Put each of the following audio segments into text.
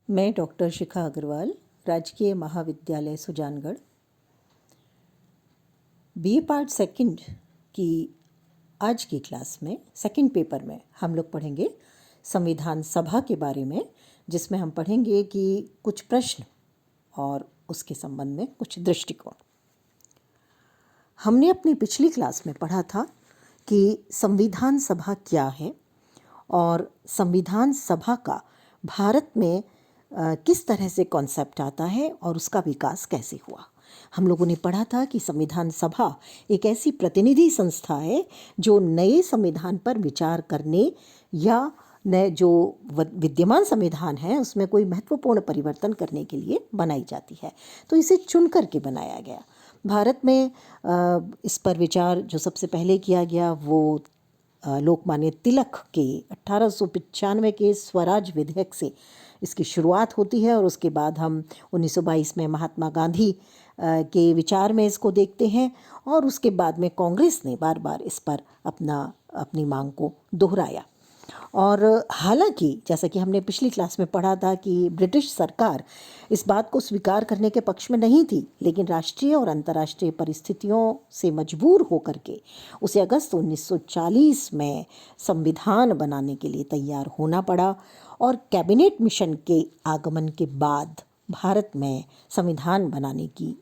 मैं डॉक्टर शिखा अग्रवाल, राजकीय महाविद्यालय सुजानगढ़, बीए पार्ट सेकंड की आज की क्लास में सेकंड पेपर में हम लोग पढ़ेंगे संविधान सभा के बारे में, जिसमें हम पढ़ेंगे कि कुछ प्रश्न और उसके संबंध में कुछ दृष्टिकोण। हमने अपनी पिछली क्लास में पढ़ा था कि संविधान सभा क्या है और संविधान सभा का भारत में किस तरह से कॉन्सेप्ट आता है और उसका विकास कैसे हुआ। हम लोगों ने पढ़ा था कि संविधान सभा एक ऐसी प्रतिनिधि संस्था है जो नए संविधान पर विचार करने या नए जो विद्यमान संविधान है उसमें कोई महत्वपूर्ण परिवर्तन करने के लिए बनाई जाती है। तो इसे चुन करके बनाया गया। भारत में इस पर विचार जो सबसे पहले किया गया वो लोकमान्य तिलक के 1895 के स्वराज विधेयक से इसकी शुरुआत होती है और उसके बाद हम 1922 में महात्मा गांधी के विचार में इसको देखते हैं और उसके बाद में कांग्रेस ने बार बार इस पर अपनी मांग को दोहराया। और हालांकि जैसा कि हमने पिछली क्लास में पढ़ा था कि ब्रिटिश सरकार इस बात को स्वीकार करने के पक्ष में नहीं थी, लेकिन राष्ट्रीय और अंतर्राष्ट्रीय परिस्थितियों से मजबूर होकर के उसे अगस्त 1940 में संविधान बनाने के लिए तैयार होना पड़ा और कैबिनेट मिशन के आगमन के बाद भारत में संविधान बनाने की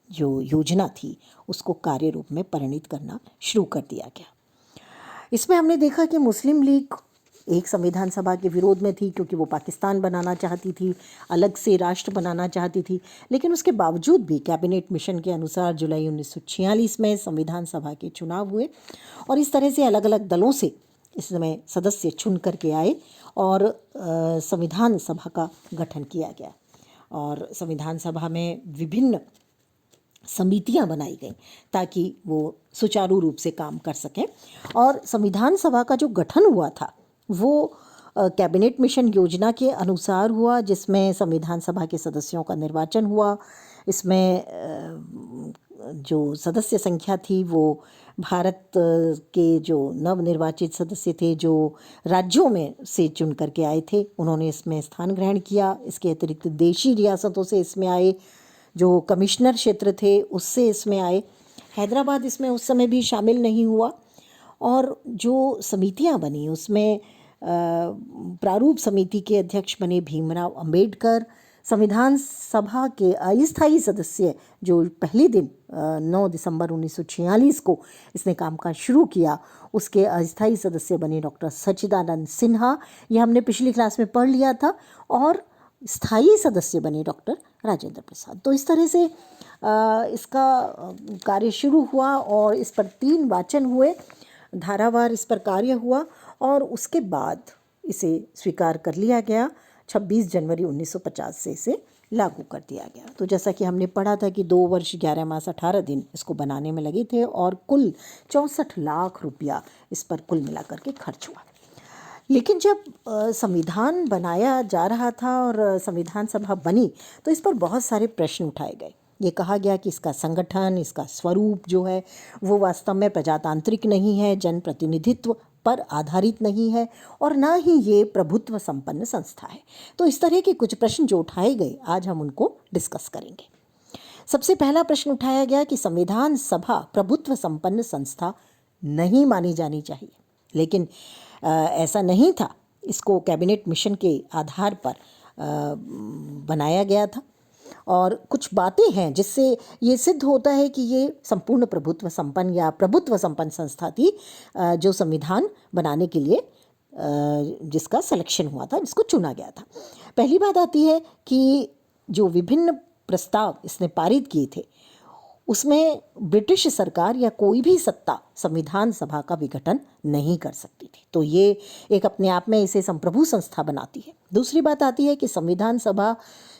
जो योजना थी उसको कार्य रूप में परिणित करना शुरू कर दिया गया। इसमें हमने देखा कि मुस्लिम लीग एक संविधान सभा के विरोध में थी क्योंकि वो पाकिस्तान बनाना चाहती थी, अलग से राष्ट्र बनाना चाहती थी, लेकिन उसके बावजूद भी कैबिनेट मिशन के अनुसार जुलाई 1946 में संविधान सभा के चुनाव हुए और इस तरह से अलग अलग दलों से इसमें सदस्य चुन करके आए और संविधान सभा का गठन किया गया। और संविधान सभा में विभिन्न समितियां बनाई गई ताकि वो सुचारू रूप से काम कर सकें। और संविधान सभा का जो गठन हुआ था वो कैबिनेट मिशन योजना के अनुसार हुआ, जिसमें संविधान सभा के सदस्यों का निर्वाचन हुआ। इसमें जो सदस्य संख्या थी वो भारत के जो नवनिर्वाचित सदस्य थे जो राज्यों में से चुन करके आए थे उन्होंने इसमें स्थान ग्रहण किया। इसके अतिरिक्त देशी रियासतों से इसमें आए, जो कमिश्नर क्षेत्र थे उससे इसमें आए। हैदराबाद इसमें उस समय भी शामिल नहीं हुआ। और जो समितियां बनी उसमें प्रारूप समिति के अध्यक्ष बने भीमराव अंबेडकर। संविधान सभा के अस्थायी सदस्य जो पहले दिन 9 दिसंबर 1946 को इसने कामकाज शुरू किया उसके अस्थायी सदस्य बने डॉक्टर सच्चिदानंद सिन्हा, ये हमने पिछली क्लास में पढ़ लिया था। और स्थायी सदस्य बने डॉक्टर राजेंद्र प्रसाद। तो इस तरह से इसका कार्य शुरू हुआ और इस पर 3 वाचन हुए, धारावार इस पर कार्य हुआ और उसके बाद इसे स्वीकार कर लिया गया। 26 जनवरी 1950 से इसे लागू कर दिया गया। तो जैसा कि हमने पढ़ा था कि 2 वर्ष 11 मास 18 दिन इसको बनाने में लगे थे और कुल 64 लाख रुपया इस पर कुल मिलाकर के खर्च हुआ। लेकिन जब संविधान बनाया जा रहा था और संविधान सभा बनी तो इस पर बहुत सारे प्रश्न उठाए गए। ये कहा गया कि इसका संगठन, इसका स्वरूप जो है वो वास्तव में प्रजातांत्रिक नहीं है, जनप्रतिनिधित्व पर आधारित नहीं है और ना ही ये प्रभुत्व संपन्न संस्था है। तो इस तरह के कुछ प्रश्न जो उठाए गए आज हम उनको डिस्कस करेंगे। सबसे पहला प्रश्न उठाया गया कि संविधान सभा प्रभुत्व संपन्न संस्था नहीं मानी जानी चाहिए, लेकिन ऐसा नहीं था। इसको कैबिनेट मिशन के आधार पर बनाया गया था और कुछ बातें हैं जिससे ये सिद्ध होता है कि ये संपूर्ण प्रभुत्व संपन्न या प्रभुत्व संपन्न संस्था थी जो संविधान बनाने के लिए जिसका सिलेक्शन हुआ था, जिसको चुना गया था। पहली बात आती है कि जो विभिन्न प्रस्ताव इसने पारित किए थे उसमें ब्रिटिश सरकार या कोई भी सत्ता संविधान सभा का विघटन नहीं कर सकती थी। तो ये एक अपने आप में इसे संप्रभु संस्था बनाती है। दूसरी बात आती है कि संविधान सभा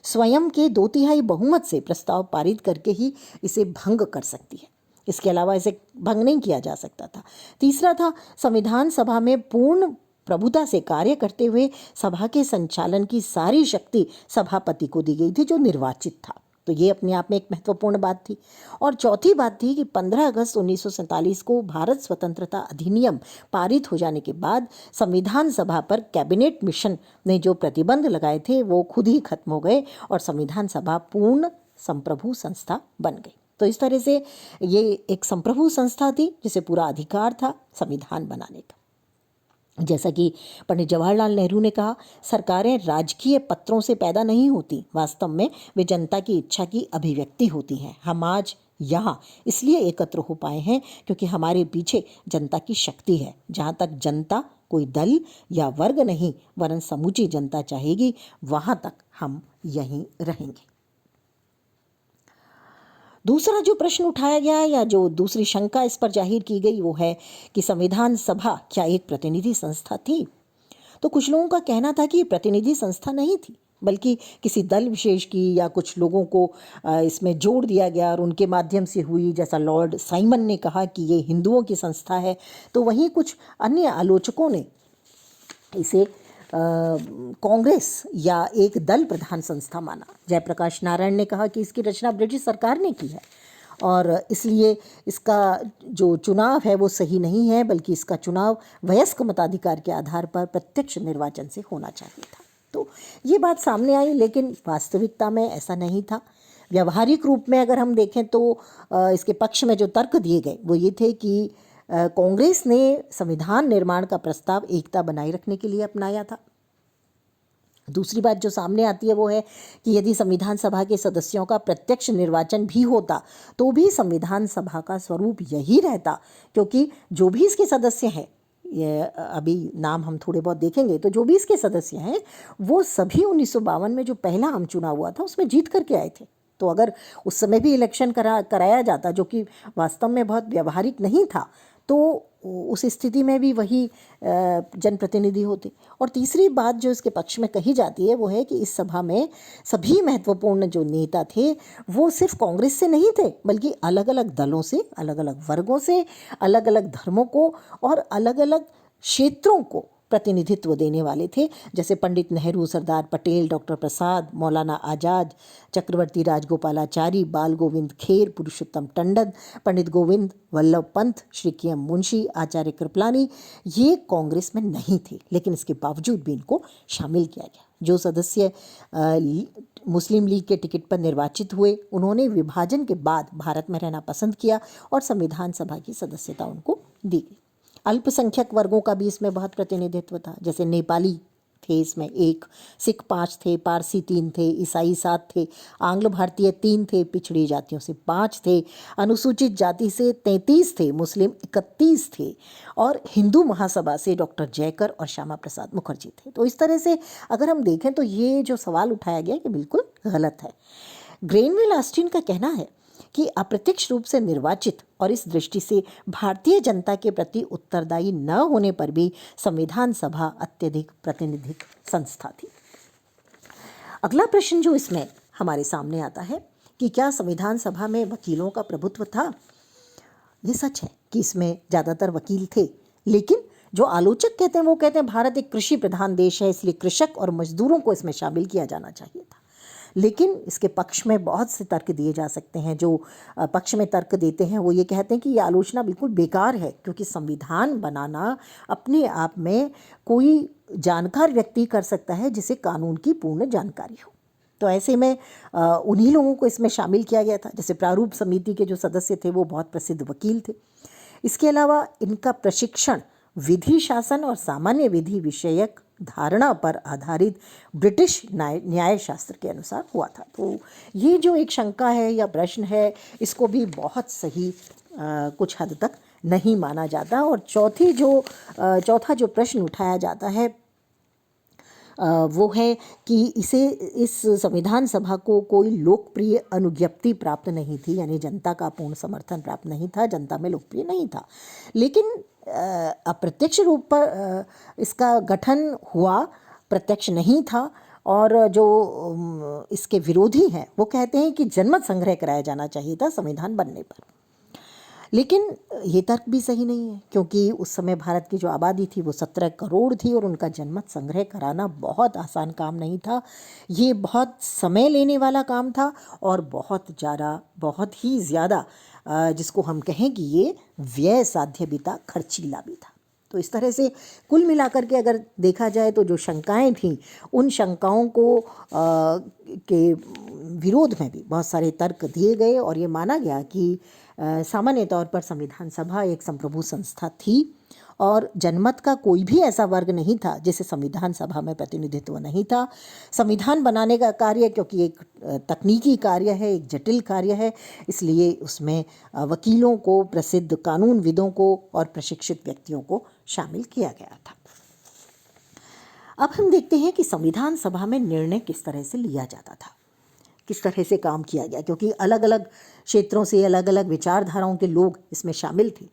स्वयं के 2/3 बहुमत से प्रस्ताव पारित करके ही इसे भंग कर सकती है, इसके अलावा इसे भंग नहीं किया जा सकता था। तीसरा था संविधान सभा में पूर्ण प्रभुता से कार्य करते हुए सभा के संचालन की सारी शक्ति सभापति को दी गई थी जो निर्वाचित था। तो ये अपने आप में एक महत्वपूर्ण बात थी। और चौथी बात थी कि 15 अगस्त 1947 को भारत स्वतंत्रता अधिनियम पारित हो जाने के बाद संविधान सभा पर कैबिनेट मिशन ने जो प्रतिबंध लगाए थे वो खुद ही खत्म हो गए और संविधान सभा पूर्ण संप्रभु संस्था बन गई। तो इस तरह से ये एक संप्रभु संस्था थी जिसे पूरा अधिकार था संविधान बनाने का। जैसा कि पंडित जवाहरलाल नेहरू ने कहा, सरकारें राजकीय पत्रों से पैदा नहीं होती, वास्तव में वे जनता की इच्छा की अभिव्यक्ति होती हैं। हम आज यहाँ इसलिए एकत्र हो पाए हैं क्योंकि हमारे पीछे जनता की शक्ति है। जहाँ तक जनता कोई दल या वर्ग नहीं वरन समूची जनता चाहेगी, वहाँ तक हम यहीं रहेंगे। दूसरा जो प्रश्न उठाया गया या जो दूसरी शंका इस पर जाहिर की गई वो है कि संविधान सभा क्या एक प्रतिनिधि संस्था थी। तो कुछ लोगों का कहना था कि ये प्रतिनिधि संस्था नहीं थी, बल्कि किसी दल विशेष की या कुछ लोगों को इसमें जोड़ दिया गया और उनके माध्यम से हुई। जैसा लॉर्ड साइमन ने कहा कि ये हिंदुओं की संस्था है, तो वहीं कुछ अन्य आलोचकों ने इसे कांग्रेस या एक दल प्रधान संस्था माना। जयप्रकाश नारायण ने कहा कि इसकी रचना ब्रिटिश सरकार ने की है और इसलिए इसका जो चुनाव है वो सही नहीं है, बल्कि इसका चुनाव वयस्क मताधिकार के आधार पर प्रत्यक्ष निर्वाचन से होना चाहिए था। तो ये बात सामने आई, लेकिन वास्तविकता में ऐसा नहीं था। व्यावहारिक रूप में अगर हम देखें तो इसके पक्ष में जो तर्क दिए गए वो ये थे कि कांग्रेस ने संविधान निर्माण का प्रस्ताव एकता बनाए रखने के लिए अपनाया था। दूसरी बात जो सामने आती है वो है कि यदि संविधान सभा के सदस्यों का प्रत्यक्ष निर्वाचन भी होता तो भी संविधान सभा का स्वरूप यही रहता, क्योंकि जो भी इसके सदस्य हैं, ये अभी नाम हम थोड़े बहुत देखेंगे, तो जो भी इसके सदस्य हैं वो सभी 1952 में जो पहला आम चुनाव हुआ था उसमें जीत करके आए थे। तो अगर उस समय भी इलेक्शन कराया जाता, जो कि वास्तव में बहुत व्यवहारिक नहीं था, तो उस स्थिति में भी वही जनप्रतिनिधि होते। और तीसरी बात जो इसके पक्ष में कही जाती है वो है कि इस सभा में सभी महत्वपूर्ण जो नेता थे वो सिर्फ कांग्रेस से नहीं थे, बल्कि अलग अलग दलों से, अलग अलग वर्गों से, अलग अलग धर्मों को और अलग अलग क्षेत्रों को प्रतिनिधित्व देने वाले थे। जैसे पंडित नेहरू, सरदार पटेल, डॉक्टर प्रसाद, मौलाना आज़ाद, चक्रवर्ती राजगोपालाचारी, बाल गोविंद खेर, पुरुषोत्तम टंडन, पंडित गोविंद वल्लभ पंत, श्री के एम मुंशी, आचार्य कृपलानी, ये कांग्रेस में नहीं थे, लेकिन इसके बावजूद भी इनको शामिल किया गया। जो सदस्य मुस्लिम लीग के टिकट पर निर्वाचित हुए, उन्होंने विभाजन के बाद भारत में रहना पसंद किया और संविधान सभा की सदस्यता उनको दी गई। अल्पसंख्यक वर्गों का भी इसमें बहुत प्रतिनिधित्व था। जैसे नेपाली थे इसमें 1, सिख 5 थे, पारसी 3 थे, ईसाई 7 थे, आंग्ल भारतीय 3 थे, पिछड़ी जातियों से 5 थे, अनुसूचित जाति से 33 थे, मुस्लिम 31 थे और हिंदू महासभा से डॉक्टर जयकर और श्यामा प्रसाद मुखर्जी थे। तो इस तरह से अगर हम देखें तो ये जो सवाल उठाया गया कि बिल्कुल गलत है। ग्रेनविल ऑस्टिन का कहना है कि अप्रत्यक्ष रूप से निर्वाचित और इस दृष्टि से भारतीय जनता के प्रति उत्तरदायी न होने पर भी संविधान सभा अत्यधिक प्रातिनिधिक संस्था थी। अगला प्रश्न जो इसमें हमारे सामने आता है कि क्या संविधान सभा में वकीलों का प्रभुत्व था। ये सच है कि इसमें ज़्यादातर वकील थे, लेकिन जो आलोचक कहते हैं वो कहते हैं भारत एक कृषि प्रधान देश है, इसलिए कृषक और मजदूरों को इसमें शामिल किया जाना चाहिए था। लेकिन इसके पक्ष में बहुत से तर्क दिए जा सकते हैं। जो पक्ष में तर्क देते हैं वो ये कहते हैं कि ये आलोचना बिल्कुल बेकार है, क्योंकि संविधान बनाना अपने आप में कोई जानकार व्यक्ति कर सकता है जिसे कानून की पूर्ण जानकारी हो। तो ऐसे में उन्हीं लोगों को इसमें शामिल किया गया था। जैसे प्रारूप समिति के जो सदस्य थे वो बहुत प्रसिद्ध वकील थे। इसके अलावा इनका प्रशिक्षण विधि शासन और सामान्य विधि विषयक धारणा पर आधारित ब्रिटिश न्याय शास्त्र के अनुसार हुआ था। तो ये जो एक शंका है या प्रश्न है, इसको भी बहुत सही कुछ हद तक नहीं माना जाता। और चौथा जो प्रश्न उठाया जाता है वो है कि इस संविधान सभा को कोई लोकप्रिय अनुज्ञप्ति प्राप्त नहीं थी, यानी जनता का पूर्ण समर्थन प्राप्त नहीं था, जनता में लोकप्रिय नहीं था। लेकिन अप्रत्यक्ष रूप पर इसका गठन हुआ, प्रत्यक्ष नहीं था। और जो इसके विरोधी हैं वो कहते हैं कि जनमत संग्रह कराया जाना चाहिए था संविधान बनने पर। लेकिन ये तर्क भी सही नहीं है, क्योंकि उस समय भारत की जो आबादी थी वो 17 करोड़ थी और उनका जनमत संग्रह कराना बहुत आसान काम नहीं था। ये बहुत समय लेने वाला काम था और बहुत ही ज़्यादा जिसको हम कहें कि ये व्यय साध्य भी था, खर्चीला भी था। तो इस तरह से कुल मिलाकर के अगर देखा जाए तो जो शंकाएं थीं, उन शंकाओं को के विरोध में भी बहुत सारे तर्क दिए गए और ये माना गया कि सामान्य तौर पर संविधान सभा एक संप्रभु संस्था थी और जनमत का कोई भी ऐसा वर्ग नहीं था जिसे संविधान सभा में प्रतिनिधित्व नहीं था। संविधान बनाने का कार्य, क्योंकि एक तकनीकी कार्य है, एक जटिल कार्य है, इसलिए उसमें वकीलों को, प्रसिद्ध कानूनविदों को और प्रशिक्षित व्यक्तियों को शामिल किया गया था। अब हम देखते हैं कि संविधान सभा में निर्णय किस तरह से लिया जाता था, किस तरह से काम किया गया, क्योंकि अलग अलग क्षेत्रों से अलग अलग विचारधाराओं के लोग इसमें शामिल थे।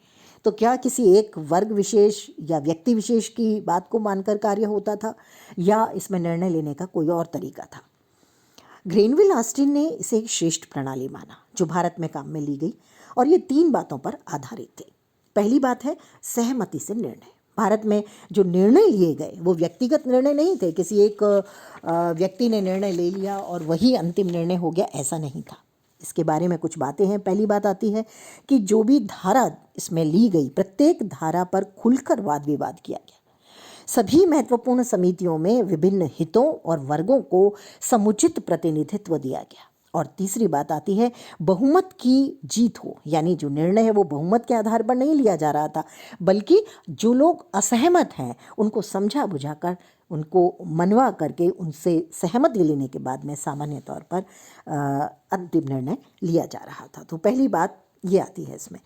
तो क्या किसी एक वर्ग विशेष या व्यक्ति विशेष की बात को मानकर कार्य होता था या इसमें निर्णय लेने का कोई और तरीका था? ग्रेनविल ऑस्टिन ने इसे एक श्रेष्ठ प्रणाली माना जो भारत में काम में ली गई और ये 3 बातों पर आधारित थी। पहली बात है सहमति से निर्णय। भारत में जो निर्णय लिए गए वो व्यक्तिगत निर्णय नहीं थे, किसी एक व्यक्ति ने निर्णय ले लिया और वही अंतिम निर्णय हो गया, ऐसा नहीं था। इसके बारे में कुछ बातें हैं। पहली बात आती है कि जो भी धारा इसमें ली गई, प्रत्येक धारा पर खुलकर वाद विवाद किया गया। सभी महत्वपूर्ण समितियों में विभिन्न हितों और वर्गों को समुचित प्रतिनिधित्व दिया गया। और तीसरी बात आती है बहुमत की जीत हो, यानी जो निर्णय है वो बहुमत के आधार पर नहीं लिया जा रहा था, बल्कि जो लोग असहमत हैं उनको समझा बुझाकर, उनको मनवा करके उनसे सहमति लेने के बाद में सामान्य तौर पर अंतिम निर्णय लिया जा रहा था। तो पहली बात ये आती है इसमें।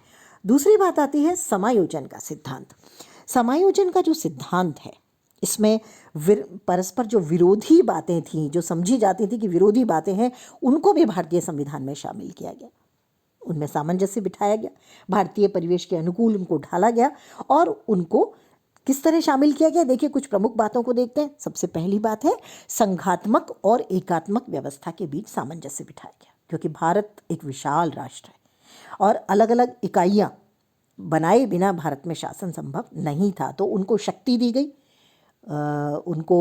दूसरी बात आती है समायोजन का सिद्धांत। समायोजन का जो सिद्धांत है, इसमें परस्पर जो विरोधी बातें थीं, जो समझी जाती थी कि विरोधी बातें हैं, उनको भी भारतीय संविधान में शामिल किया गया, उनमें सामंजस्य बिठाया गया, भारतीय परिवेश के अनुकूल उनको ढाला गया। और उनको किस तरह शामिल किया गया, देखिए कुछ प्रमुख बातों को देखते हैं। सबसे पहली बात है संघात्मक और एकात्मक व्यवस्था के बीच सामंजस्य बिठाया गया, क्योंकि भारत एक विशाल राष्ट्र है और अलग अलग इकाइयाँ बनाए बिना भारत में शासन संभव नहीं था। तो उनको शक्ति दी गई, उनको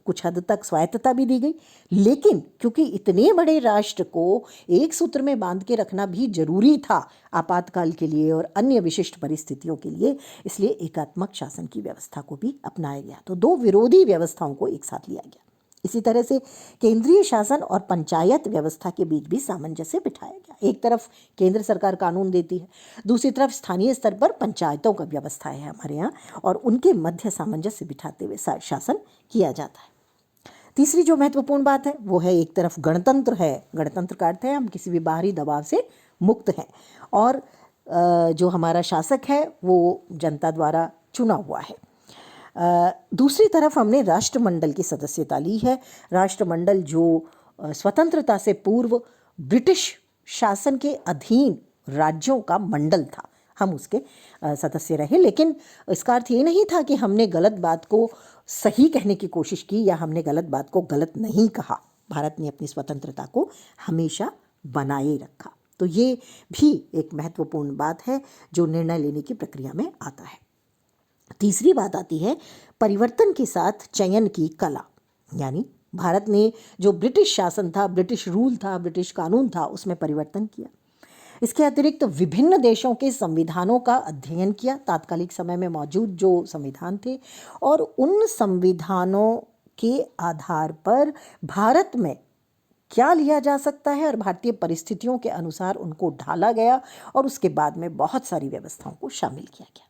कुछ हद तक स्वायत्तता भी दी गई, लेकिन क्योंकि इतने बड़े राष्ट्र को एक सूत्र में बांध के रखना भी जरूरी था आपातकाल के लिए और अन्य विशिष्ट परिस्थितियों के लिए, इसलिए एकात्मक शासन की व्यवस्था को भी अपनाया गया। तो 2 विरोधी व्यवस्थाओं को एक साथ लिया गया। इसी तरह से केंद्रीय शासन और पंचायत व्यवस्था के बीच भी सामंजस्य बिठाया गया। एक तरफ केंद्र सरकार कानून देती है, दूसरी तरफ स्थानीय स्तर पर पंचायतों का व्यवस्था है हमारे यहाँ, और उनके मध्य सामंजस्य बिठाते हुए शासन किया जाता है। तीसरी जो महत्वपूर्ण बात है वो है एक तरफ गणतंत्र है। गणतंत्र का अर्थ है हम किसी भी बाहरी दबाव से मुक्त हैं और जो हमारा शासक है वो जनता द्वारा चुना हुआ है। दूसरी तरफ हमने राष्ट्रमंडल की सदस्यता ली है। राष्ट्रमंडल जो स्वतंत्रता से पूर्व ब्रिटिश शासन के अधीन राज्यों का मंडल था, हम उसके सदस्य रहे। लेकिन इसका अर्थ ये नहीं था कि हमने गलत बात को सही कहने की कोशिश की या हमने गलत बात को गलत नहीं कहा। भारत ने अपनी स्वतंत्रता को हमेशा बनाए रखा। तो ये भी एक महत्वपूर्ण बात है जो निर्णय लेने की प्रक्रिया में आता है। तीसरी बात आती है परिवर्तन के साथ चयन की कला, यानी भारत ने जो ब्रिटिश शासन था, ब्रिटिश रूल था, ब्रिटिश कानून था, उसमें परिवर्तन किया। इसके अतिरिक्त विभिन्न देशों के संविधानों का अध्ययन किया, तात्कालिक समय में मौजूद जो संविधान थे, और उन संविधानों के आधार पर भारत में क्या लिया जा सकता है और भारतीय परिस्थितियों के अनुसार उनको ढाला गया और उसके बाद में बहुत सारी व्यवस्थाओं को शामिल किया गया।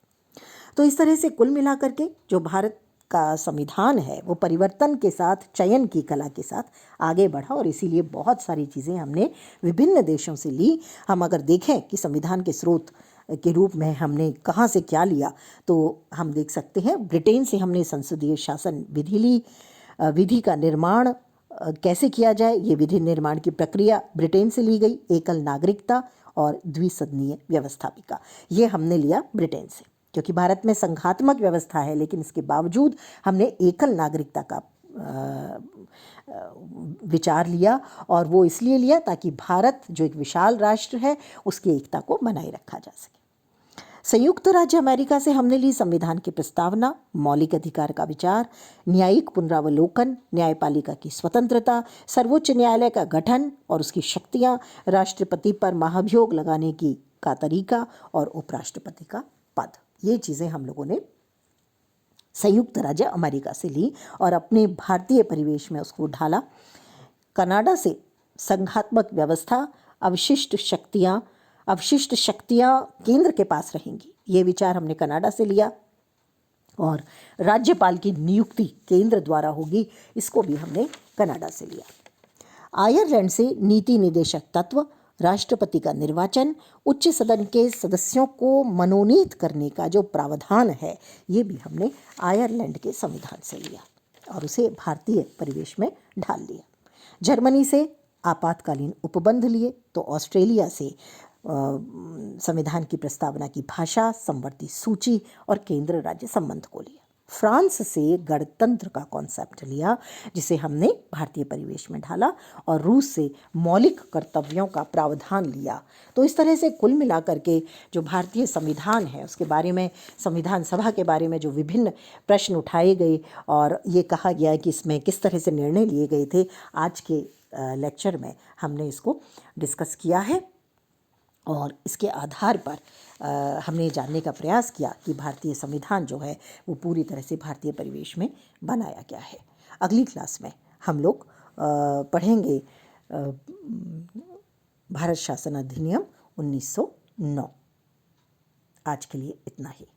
तो इस तरह से कुल मिलाकर के जो भारत का संविधान है वो परिवर्तन के साथ चयन की कला के साथ आगे बढ़ा और इसीलिए बहुत सारी चीज़ें हमने विभिन्न देशों से ली। हम अगर देखें कि संविधान के स्रोत के रूप में हमने कहाँ से क्या लिया तो हम देख सकते हैं ब्रिटेन से हमने संसदीय शासन विधि ली। विधि का निर्माण कैसे किया जाए, ये विधि निर्माण की प्रक्रिया ब्रिटेन से ली गई। एकल नागरिकता और द्विसदनीय व्यवस्थापिका, ये हमने लिया ब्रिटेन से, क्योंकि भारत में संघात्मक व्यवस्था है लेकिन इसके बावजूद हमने एकल नागरिकता का विचार लिया। और वो इसलिए लिया ताकि भारत जो एक विशाल राष्ट्र है उसकी एकता को बनाए रखा जा सके। संयुक्त राज्य अमेरिका से हमने ली संविधान की प्रस्तावना, मौलिक अधिकार का विचार, न्यायिक पुनरावलोकन, न्यायपालिका की स्वतंत्रता, सर्वोच्च न्यायालय का गठन और उसकी शक्तियां, राष्ट्रपति पर महाभियोग लगाने की का तरीका और उपराष्ट्रपति का पद। ये चीज़ें हम लोगों ने संयुक्त राज्य अमेरिका से ली और अपने भारतीय परिवेश में उसको ढाला। कनाडा से संघात्मक व्यवस्था, अवशिष्ट शक्तियां केंद्र के पास रहेंगी, ये विचार हमने कनाडा से लिया। और राज्यपाल की नियुक्ति केंद्र द्वारा होगी, इसको भी हमने कनाडा से लिया। आयरलैंड से नीति निदेशक तत्व, राष्ट्रपति का निर्वाचन, उच्च सदन के सदस्यों को मनोनीत करने का जो प्रावधान है, ये भी हमने आयरलैंड के संविधान से लिया और उसे भारतीय परिवेश में ढाल लिया। जर्मनी से आपातकालीन उपबंध लिए, तो ऑस्ट्रेलिया से संविधान की प्रस्तावना की भाषा, समवर्ती सूची और केंद्र राज्य संबंध को लिया। फ्रांस से गणतंत्र का कॉन्सेप्ट लिया, जिसे हमने भारतीय परिवेश में ढाला, और रूस से मौलिक कर्तव्यों का प्रावधान लिया। तो इस तरह से कुल मिलाकर के जो भारतीय संविधान है उसके बारे में, संविधान सभा के बारे में जो विभिन्न प्रश्न उठाए गए और ये कहा गया कि इसमें किस तरह से निर्णय लिए गए थे, आज के लेक्चर में हमने इसको डिस्कस किया है। और इसके आधार पर हमने जानने का प्रयास किया कि भारतीय संविधान जो है वो पूरी तरह से भारतीय परिवेश में बनाया गया है। अगली क्लास में हम लोग पढ़ेंगे भारत शासन अधिनियम 1909। आज के लिए इतना ही।